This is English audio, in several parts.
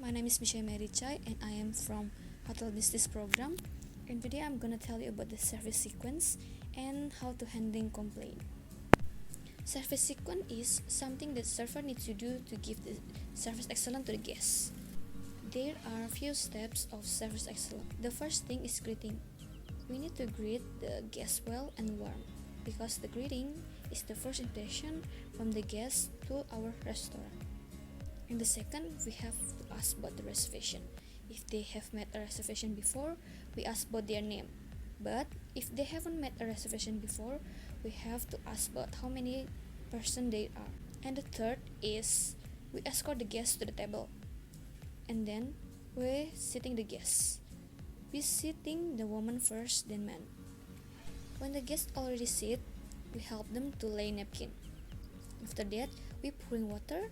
My name is Michelle Marichai and I am from Hotel Business Program. And today I'm gonna tell you about the service sequence and how to handle complaint. Service sequence is something that server needs to do to give the service excellence to the guests. There are a few steps of service excellence. The first thing is greeting. We need to greet the guests well and warm because the greeting is the first impression from the guests to our restaurant. And the second, we have to ask about the reservation. If they have made a reservation before, we ask about their name. But if they haven't made a reservation before, we have to ask about how many person they are. And the third is we escort the guests to the table. And then we sitting the guests. We sitting the woman first, then man. When the guests already sit, we help them to lay napkin. After that, we pouring water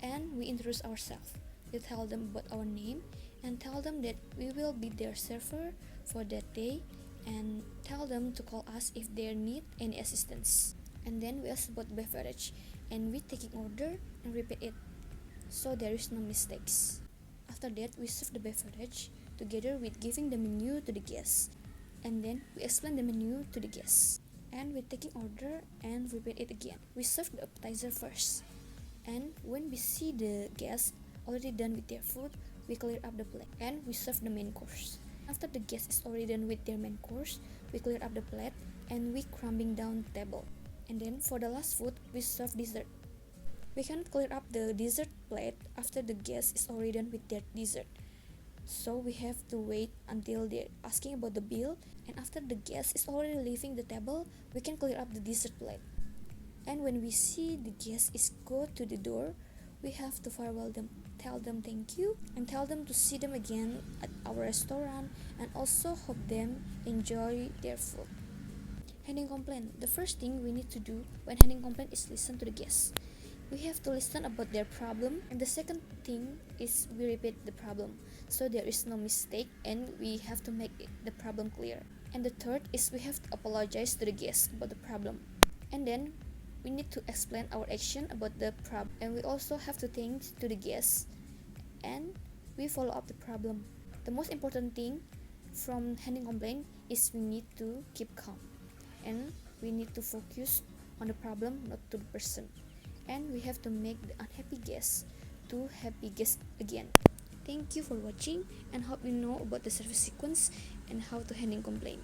and we introduce ourselves. We tell them about our name and tell them that we will be their server for that day and tell them to call us if they need any assistance. And then we ask about beverage and we taking order and repeat it so there is no mistakes. After that, we serve the beverage together with giving the menu to the guests, and then we explain the menu to the guests, and we taking order and repeat it again. We serve the appetizer first, and when we see the guests already done with their food, we clear up the plate and we serve the main course. After the guest is already done with their main course, we clear up the plate and we crumbing down the table. And then for the last food, we serve dessert. We cannot clear up the dessert plate after the guest is already done with their dessert. So we have to wait until they're asking about the bill, and after the guest is already leaving the table, we can clear up the dessert plate. And when we see the guest is go to the door, we have to farewell them, tell them thank you, and tell them to see them again at our restaurant, and also hope them enjoy their food. Handling complaint. The first thing we need to do when handling complaint is listen to the guests. We have to listen about their problem, and the second thing is we repeat the problem so there is no mistake and we have to make the problem clear. And the third is we have to apologize to the guests about the problem, and then we need to explain our action about the problem, and we also have to thank to the guests and we follow up the problem. The most important thing from handling complaint is we need to keep calm and we need to focus on the problem, not to the person. And we have to make the unhappy guests to happy guests again. Thank you for watching and hope you know about the service sequence and how to handle complaint.